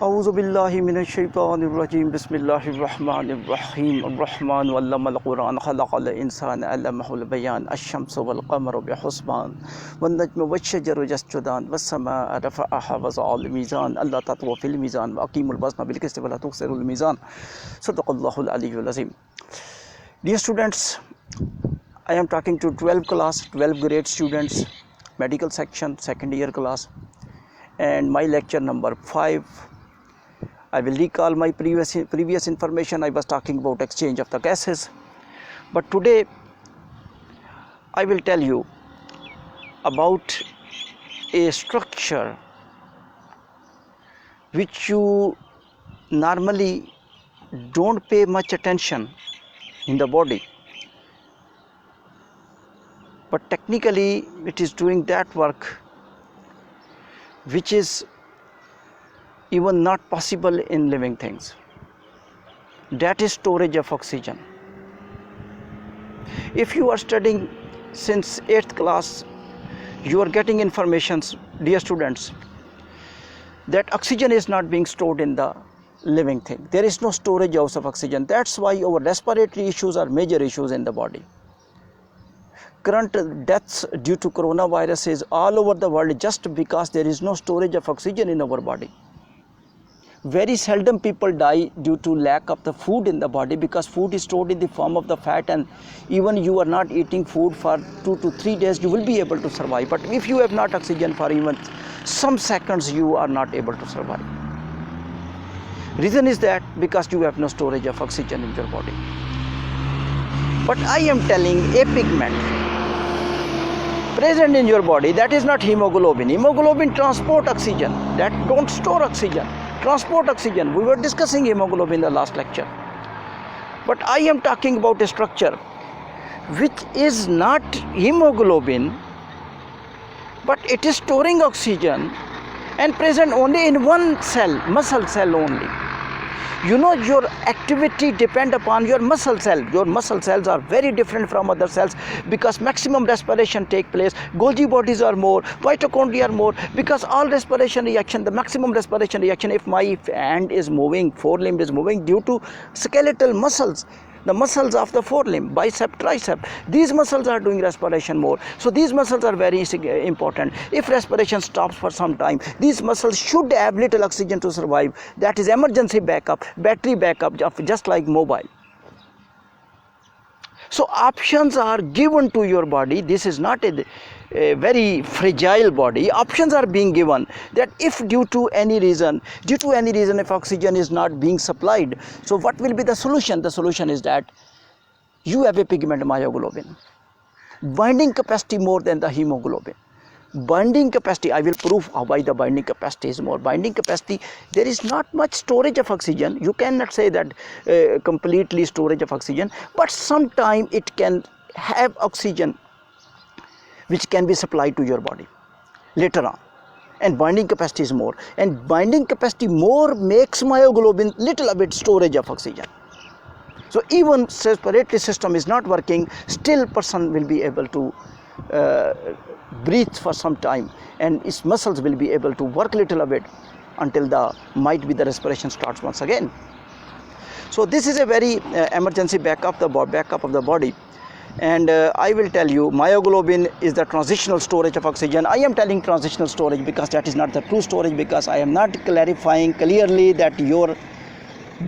أعوذ بالله من الشيطان الرجيم بسم الله الرحمن الرحيم الرحمن علم القرآن خلق الإنسان علمه البيان الشمس والقمر بحسبان والنجم والشجر يسجدان والسماء رفعها ووضع الميزان ألا تطغوا في الميزان وأقيموا الوزن بالقسط ولا تخسروا الميزان صدق الله العلي العظيم. Dear students, I am talking to 12 grade students, medical section, second year class, and my lecture number 5. I will recall my previous information. I was talking about exchange of the gases, but today I will tell you about a structure which you normally don't pay much attention in the body, but technically it is doing that work which is even not possible in living things. That is storage of oxygen. If you are studying since 8th class, you are getting information, dear students, that oxygen is not being stored in the living thing. There is no storage house of oxygen. That's why our respiratory issues are major issues in the body. Current deaths due to coronavirus is all over the world just because there is no storage of oxygen in our body. Very seldom people die due to lack of the food in the body, because food is stored in the form of the fat, and even you are not eating food for 2 to 3 days, you will be able to survive. But if you have not oxygen for even some seconds, you are not able to survive. Reason is that because you have no storage of oxygen in your body. But I am telling a pigment present in your body, that is not hemoglobin. Hemoglobin transport oxygen, that don't store oxygen. Transport oxygen. We were discussing hemoglobin in the last lecture. But I am talking about a structure which is not hemoglobin, but it is storing oxygen and present only in one cell, muscle cell only. You know, your activity depends upon your muscle cell. Your muscle cells are very different from other cells because maximum respiration take place. Golgi bodies are more, mitochondria are more, because all respiration reaction, the maximum respiration reaction, if my hand is moving, forelimb is moving due to skeletal muscles, the muscles of the forelimb, bicep, tricep, these muscles are doing respiration more. So these muscles are very important. If respiration stops for some time, these muscles should have little oxygen to survive. That is emergency backup, battery backup, just like mobile. So options are given to your body. This is not a very fragile body. Options are being given that if due to any reason if oxygen is not being supplied, so what will be the solution? The solution is that you have a pigment myoglobin, binding capacity more than the hemoglobin. Binding capacity, I will prove why the binding capacity is more. Binding capacity, there is not much storage of oxygen. You cannot say that completely storage of oxygen, but sometime it can have oxygen which can be supplied to your body later on. And binding capacity is more. And binding capacity more makes myoglobin little bit storage of oxygen. So even respiratory system is not working, still person will be able to breathe for some time, and his muscles will be able to work little bit until the respiration starts once again. So this is a very emergency backup of the body. And I will tell you, myoglobin is the transitional storage of oxygen. I am telling transitional storage because that is not the true storage, because I am not clarifying clearly that your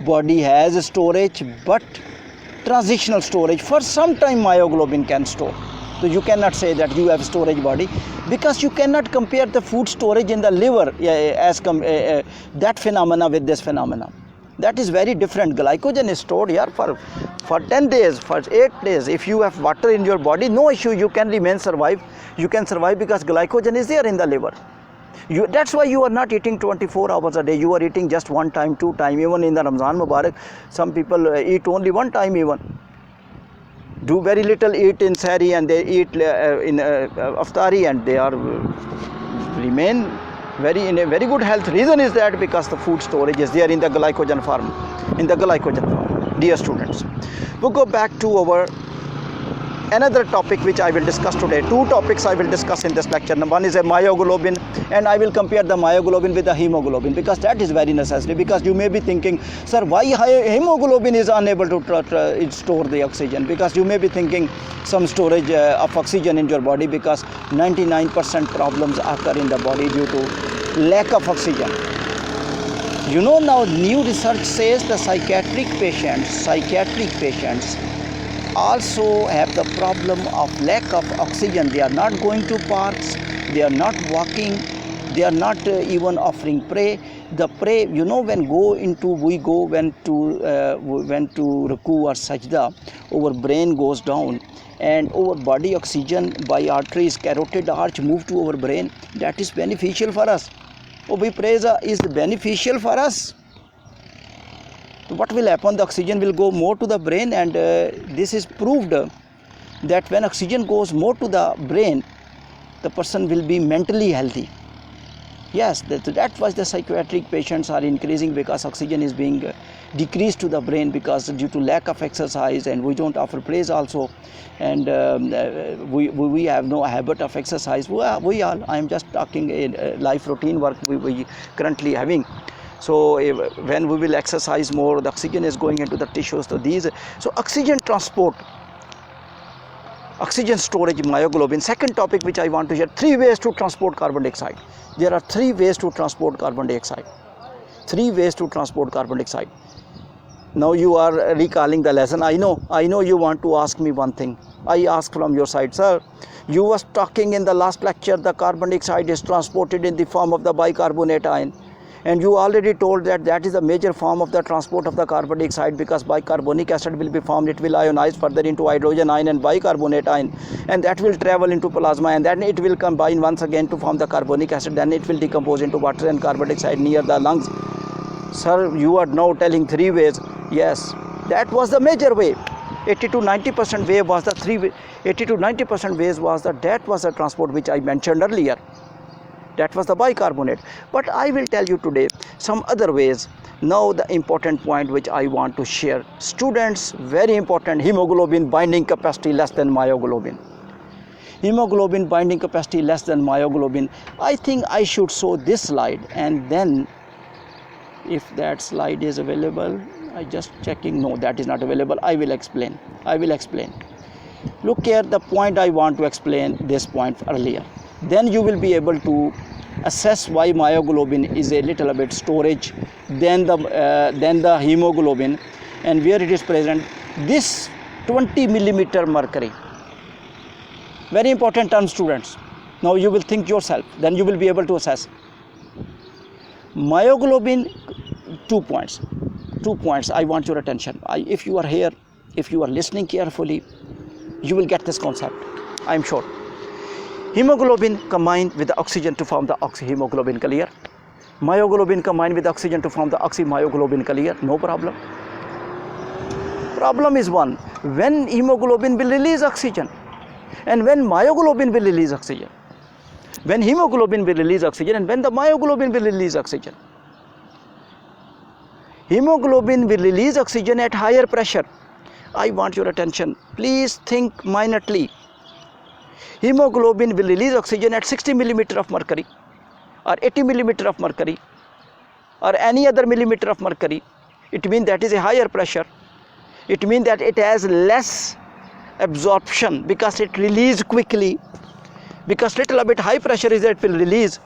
body has storage, but transitional storage. For some time myoglobin can store. So you cannot say that you have storage body, because you cannot compare the food storage in the liver that phenomena with this phenomena. That is very different. Glycogen is stored here for 10 days, for 8 days. If you have water in your body, no issue, you can survive. You can survive because glycogen is there in the liver. That's why you are not eating 24 hours a day. You are eating just 1 time, 2 times. Even in the Ramzan Mubarak, some people eat only 1 time even. Do very little, eat in Sahri, and they eat in Aftari, and they are remain in a very good health. Reason is that because the food storage is there in the glycogen form. Dear students, we'll go back to our another topic which I will discuss today. Two topics I will discuss in this lecture. One is a myoglobin, and I will compare the myoglobin with the hemoglobin, because that is very necessary. Because you may be thinking, sir, why hemoglobin is unable to store the oxygen? Because you may be thinking some storage of oxygen in your body, because 99% problems occur in the body due to lack of oxygen. You know, now new research says the psychiatric patients also have the problem of lack of oxygen. They are not going to parks, they are not walking, they are not even offering prayer. The prayer, you know, when to ruku or sajda, our brain goes down, and our body oxygen by arteries, carotid arch move to our brain. That is beneficial for us. We praise is beneficial for us. What will happen? The oxygen will go more to the brain, and this is proved that when oxygen goes more to the brain, the person will be mentally healthy. Yes, that was the psychiatric patients are increasing, because oxygen is being decreased to the brain because due to lack of exercise, and we don't offer praise also, and we have no habit of exercise. We all, I am just talking in life routine work we currently having. So when we will exercise more, the oxygen is going into the tissues. So oxygen transport, oxygen storage, myoglobin. Second topic which I want to share: 3 ways to transport carbon dioxide. There are 3 ways to transport carbon dioxide. 3 ways to transport carbon dioxide. Now you are recalling the lesson. I know you want to ask me one thing. I ask from your side, sir, you was talking in the last lecture the carbon dioxide is transported in the form of the bicarbonate ion. And you already told that is a major form of the transport of the carbon dioxide, because bicarbonic acid will be formed, it will ionize further into hydrogen ion and bicarbonate ion, and that will travel into plasma, and then it will combine once again to form the carbonic acid, then it will decompose into water and carbon dioxide near the lungs. Sir, you are now telling 3 ways. Yes, that was the major way. 80 to 90% way was the 3 way. 80 to 90% ways was that was the transport which I mentioned earlier. That was the bicarbonate. But I will tell you today some other ways. Now the important point which I want to share. Students, very important: hemoglobin binding capacity less than myoglobin. Hemoglobin binding capacity less than myoglobin. I think I should show this slide, and then if that slide is available, I just checking. No, that is not available. I will explain. Look here, the point I want to explain this point earlier. Then you will be able to assess why myoglobin is a little bit storage than the hemoglobin, and where it is present. This 20 millimeter mercury, very important term, students. Now you will think yourself, then you will be able to assess. Myoglobin, 2 points I want your attention. If you are here, if you are listening carefully, you will get this concept, I am sure. Hemoglobin combined with the oxygen to form the oxyhemoglobin, clear? Myoglobin combined with oxygen to form the oxymyoglobin, clear? No problem. Problem is one: when hemoglobin will release oxygen, and when myoglobin will release oxygen. When hemoglobin will release oxygen, and when the myoglobin will release oxygen. Hemoglobin will release oxygen at higher pressure. I want your attention. Please think minutely. Hemoglobin will release oxygen at 60 millimeter of mercury, or 80 millimeter of mercury, or any other millimeter of mercury. It means that is a higher pressure. It means that it has less absorption, because it releases quickly, because little bit high pressure is that it will release.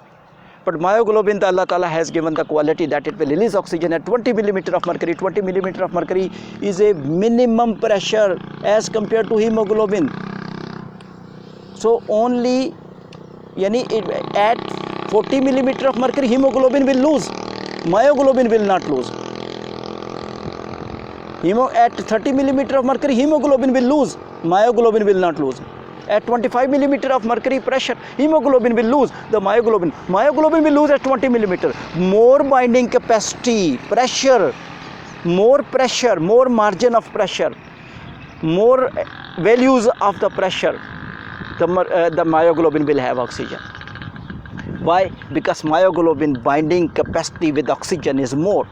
But myoglobin, Allah Ta'ala has given the quality that it will release oxygen at 20 millimeter of mercury. 20 millimeter of mercury is a minimum pressure as compared to hemoglobin. So only at 40 millimeter of mercury, hemoglobin will lose, myoglobin will not lose. At 30 millimeter of mercury, hemoglobin will lose, myoglobin will not lose. At 25 millimeter of mercury pressure, hemoglobin will lose. The myoglobin will lose at 20 millimeter. More binding capacity, pressure, more margin of pressure, more values of the pressure, the myoglobin will have oxygen. Why? Because myoglobin binding capacity with oxygen is more.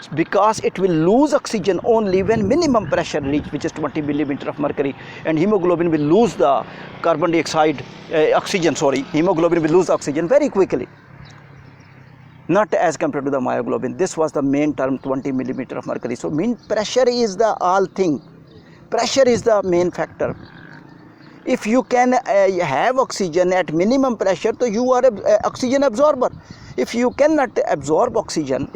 because it will lose oxygen only when minimum pressure reach, which is 20 millimeter of mercury, and hemoglobin will lose the carbon dioxide, hemoglobin will lose oxygen very quickly, not as compared to the myoglobin. This was the main term, 20 millimeter of mercury. So mean pressure is the all thing, pressure is the main factor. If you can have oxygen at minimum pressure, so you are an oxygen absorber. If you cannot absorb oxygen,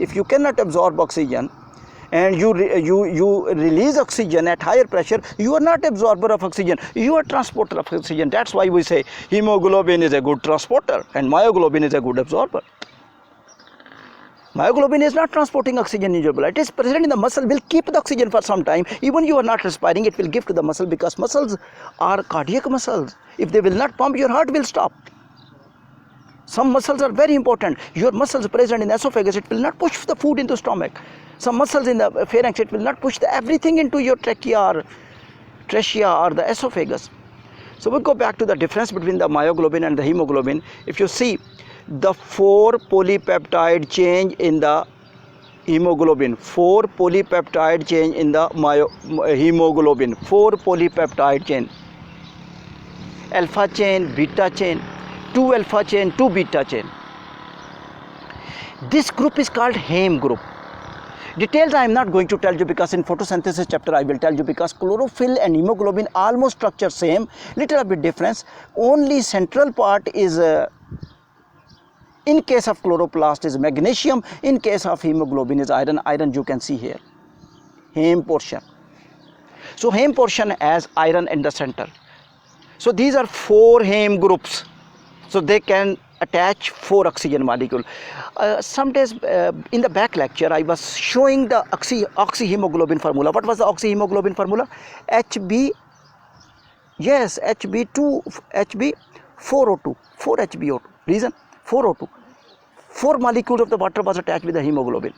and you release oxygen at higher pressure, you are not absorber of oxygen, you are transporter of oxygen. That's why we say hemoglobin is a good transporter and myoglobin is a good absorber. Myoglobin is not transporting oxygen in your blood. It is present in the muscle, will keep the oxygen for some time. Even you are not respiring, it will give to the muscle, because muscles are cardiac muscles. If they will not pump, your heart will stop. Some muscles are very important. Your muscles present in esophagus, it will not push the food into stomach. Some muscles in the pharynx, it will not push everything into your trachea or the esophagus. So we go back to the difference between the myoglobin and the hemoglobin. If you see, the 4 polypeptide change in the hemoglobin, 4 polypeptide change in the hemoglobin, 4 polypeptide chain, alpha chain, beta chain, 2 alpha chain, 2 beta chain. This group is called Heme group. Details I am not going to tell you, because in photosynthesis chapter I will tell you, because chlorophyll and hemoglobin almost structure same, little bit difference. Only central part is in case of chloroplast is magnesium, in case of hemoglobin is iron. Iron you can see here, Heme portion. So Heme portion has iron in the center. So these are 4 Heme groups. So they can attach 4 oxygen molecule. Some days in the back lecture I was showing the oxyhemoglobin formula. What was the oxyhemoglobin formula? HB, yes, HB4O2, 4HbO2. Reason? 4O2. 4 molecules of the water was attached with the hemoglobin.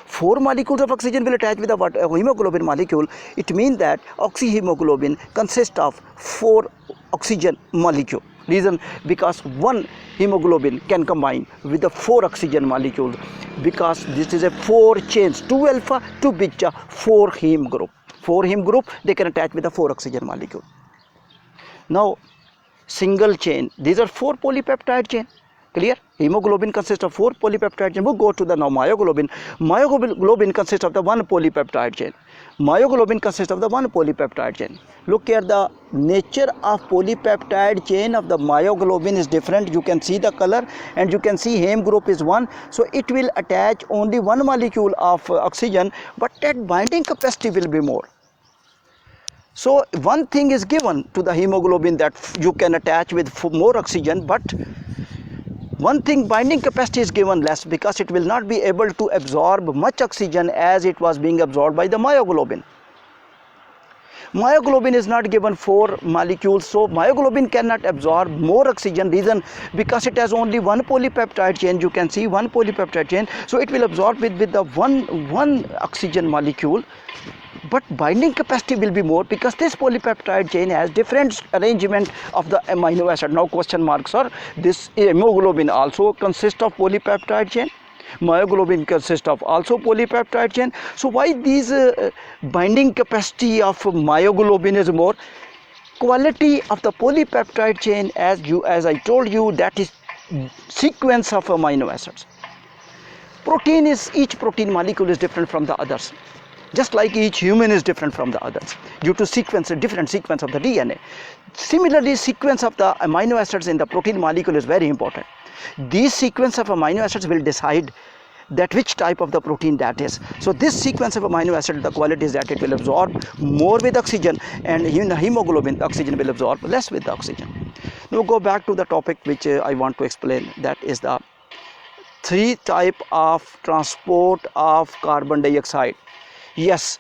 4 molecules of oxygen will attach with the hemoglobin molecule. It means that oxyhemoglobin consists of 4 oxygen molecule. Reason? Because 1 hemoglobin can combine with the 4 oxygen molecules, because this is a 4 chains, 2 alpha, 2 beta, 4 heme group. 4 heme group, they can attach with the 4 oxygen molecule. Now single chain, these are 4 polypeptide chain. Clear? Hemoglobin consists of 4 polypeptide chain. We'll go to the now myoglobin. Myoglobin consists of the 1 polypeptide chain. Myoglobin consists of the 1 polypeptide chain. Look here, the nature of polypeptide chain of the myoglobin is different. You can see the color, and you can see Heme group is 1. So it will attach only 1 molecule of oxygen, but that binding capacity will be more. So one thing is given to the hemoglobin, that you can attach with more oxygen, but one thing, binding capacity is given less, because it will not be able to absorb much oxygen as it was being absorbed by the myoglobin. Myoglobin is not given 4 molecules, so myoglobin cannot absorb more oxygen. Reason? Because it has only 1 polypeptide chain. You can see 1 polypeptide chain, so it will absorb with the one oxygen molecule, but binding capacity will be more, because this polypeptide chain has different arrangement of the amino acid. Now question mark, sir, this hemoglobin also consists of polypeptide chain, myoglobin consists of also polypeptide chain. So why these binding capacity of myoglobin is more? Quality of the polypeptide chain, as I told you, that is sequence of amino acids. Each protein molecule is different from the others. Just like each human is different from the others due to different sequence of the DNA. Similarly, sequence of the amino acids in the protein molecule is very important. These sequence of amino acids will decide that which type of the protein that is. So this sequence of amino acid, the quality is that it will absorb more with oxygen, and in the hemoglobin, oxygen will absorb less with the oxygen. Now go back to the topic which I want to explain, that is the 3 type of transport of carbon dioxide. Yes,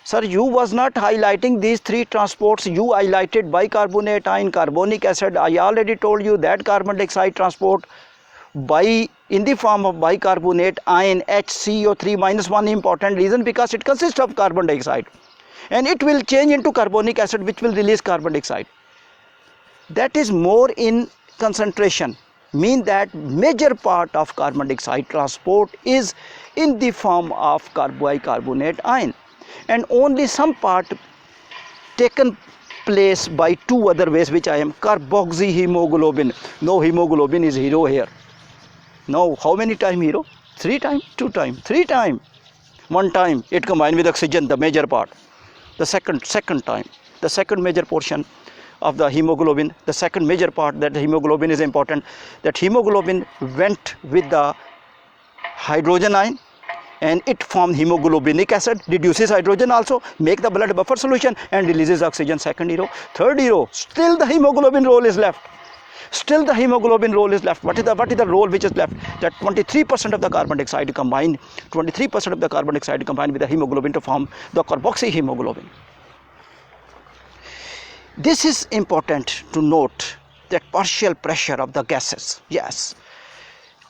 sir, you was not highlighting these 3 transports. You highlighted bicarbonate, ion, carbonic acid. I already told you that carbon dioxide transport in the form of bicarbonate, ion, HCO3 minus 1, important reason, because it consists of carbon dioxide, and it will change into carbonic acid, which will release carbon dioxide. That is more in concentration, mean that major part of carbon dioxide transport is in the form of bicarbonate ion, and only some part taken place by two other ways, which I am carboxyhemoglobin. No, hemoglobin is hero here. Now, how many time hero? 3 times, 2 times, 3 times. 1 time it combined with oxygen, the major part. The second time, the second major portion of the hemoglobin, the second major part, that hemoglobin is important, that hemoglobin went with the hydrogen ion and it formed hemoglobinic acid, reduces hydrogen also, make the blood buffer solution and releases oxygen. Second hero. Third hero, still the hemoglobin role is left. Still the hemoglobin role is left. What is the role which is left? That 23% of the carbon dioxide combined, 23% of the carbon dioxide combined with the hemoglobin to form the carboxyhemoglobin. This is important to note, that partial pressure of the gases. Yes,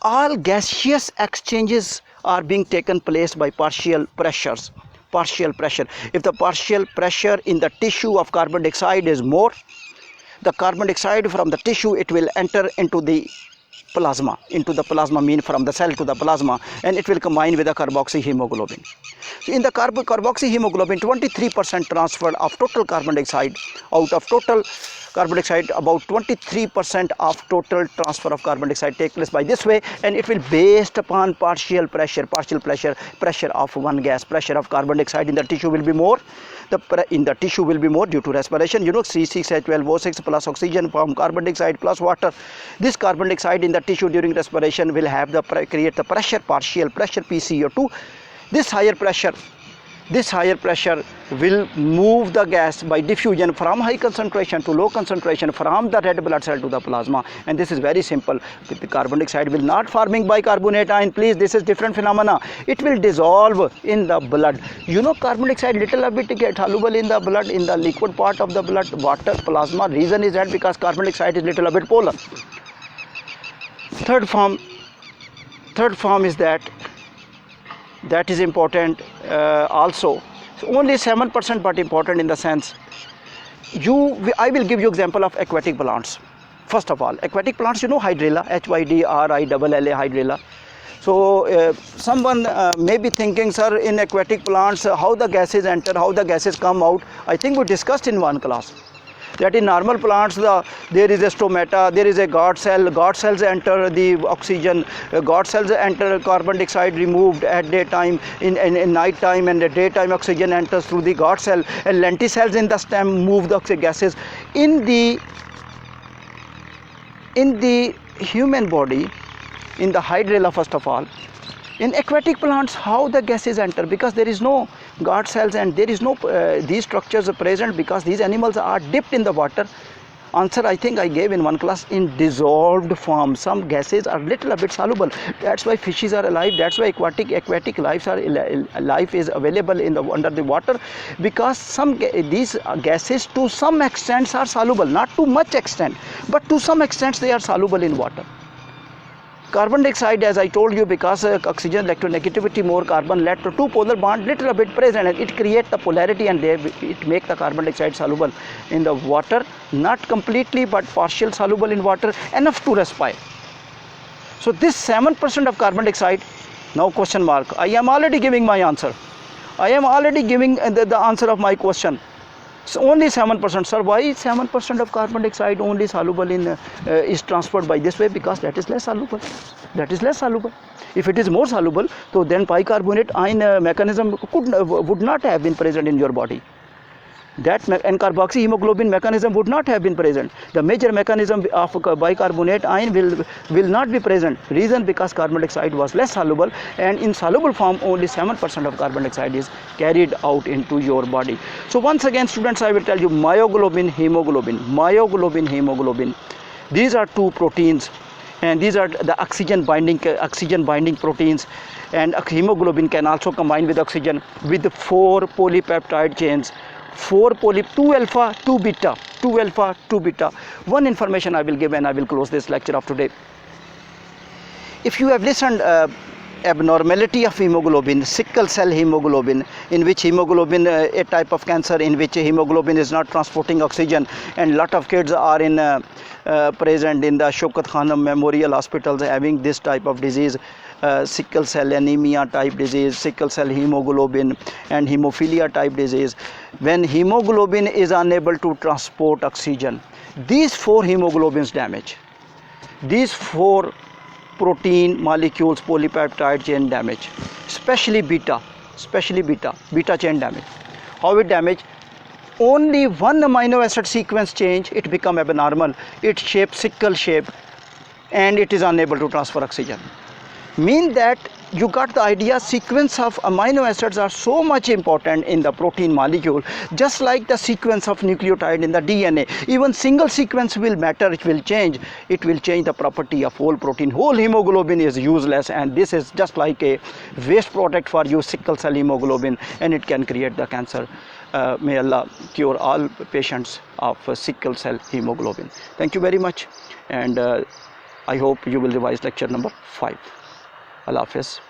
all gaseous exchanges are being taken place by partial pressures. Partial pressure. If the partial pressure in the tissue of carbon dioxide is more, the carbon dioxide from the tissue, it will enter into the plasma, mean from the cell to the plasma, and it will combine with the carboxyhemoglobin. So in the carboxyhemoglobin, 23% transfer of total carbon dioxide. Out of total carbon dioxide, about 23% of total transfer of carbon dioxide take place by this way, and it will based upon partial pressure of one gas. Pressure of carbon dioxide in the tissue will be more. In the tissue will be more due to respiration. You know, C6H12O6 plus oxygen from carbon dioxide plus water. This carbon dioxide in the tissue during respiration will have create the pressure, partial pressure, PCO2. This higher pressure will move the gas by diffusion from high concentration to low concentration, from the red blood cell to the plasma, and this is very simple. The carbon dioxide will not forming bicarbonate ion, please, this is different phenomena. It will dissolve in the blood. You know, carbon dioxide little bit get soluble in the blood, in the liquid part of the blood, water, plasma. Reason is that because carbon dioxide is little bit polar. Third form is that is important also. So only 7%, but important in the sense, I will give you example of aquatic plants. First of all, aquatic plants, you know, hydrilla, HYDRILLA, hydrilla. So someone may be thinking, sir, in aquatic plants, how the gases enter, how the gases come out. I think we discussed in one class that in normal plants there is a stomata, there is a guard cell. Guard cells enter the oxygen, guard cells enter carbon dioxide removed at daytime, in night time, and at daytime oxygen enters through the guard cell, and lenticels in the stem move the gases. In the human body, in the hydrilla, first of all, in aquatic plants, how the gases enter? Because there is no guard cells and there is no these structures are present, because these animals are dipped in the water. Answer I think I gave in one class, in dissolved form. Some gases are little bit soluble. That's why fishes are alive. That's why aquatic life is available in under the water, because these gases to some extent are soluble, not to much extent, but to some extent they are soluble in water. Carbon dioxide, as I told you, because oxygen electronegativity, more carbon led to two polar bond little bit present, and it creates the polarity, and it make the carbon dioxide soluble in the water, not completely but partial soluble in water, enough to respire. So this 7% of carbon dioxide, now question mark, I am already giving my answer. I am already giving the answer of my question. So only 7%, sir. Why 7% of carbon dioxide only soluble in is transferred by this way? Because that is less soluble. That is less soluble. If it is more soluble, so then bicarbonate ion mechanism would not have been present in your body. That and carboxyhemoglobin mechanism would not have been present. The major mechanism of bicarbonate ion will not be present. Reason, because carbon dioxide was less soluble, and in soluble form only 7% of carbon dioxide is carried out into your body. So once again, students, I will tell you, myoglobin, hemoglobin. These are two proteins, and these are the oxygen binding proteins, and hemoglobin can also combine with oxygen with 4 polypeptide chains. 2 alpha, 2 beta. One information I will give, and I will close this lecture of today. If you have listened abnormality of hemoglobin, sickle cell hemoglobin, in which hemoglobin, a type of cancer in which hemoglobin is not transporting oxygen, and lot of kids are in present in the Shaukat Khanum Memorial Hospitals having this type of disease, sickle cell anemia type disease, sickle cell hemoglobin and hemophilia type disease. When hemoglobin is unable to transport oxygen, these 4 hemoglobins damage, these 4 protein molecules polypeptide chain damage, especially beta chain damage. How it damage? Only one amino acid sequence change, it become abnormal, it shape sickle shape, and it is unable to transfer oxygen. Mean that you got the idea, sequence of amino acids are so much important in the protein molecule, just like the sequence of nucleotide in the DNA. Even single sequence will matter, it will change the property of whole protein. Whole hemoglobin is useless, and this is just like a waste product for you, sickle cell hemoglobin, and it can create the cancer. May Allah cure all patients of sickle cell hemoglobin. Thank you very much, and I hope you will revise lecture number 5. Allah Hafiz.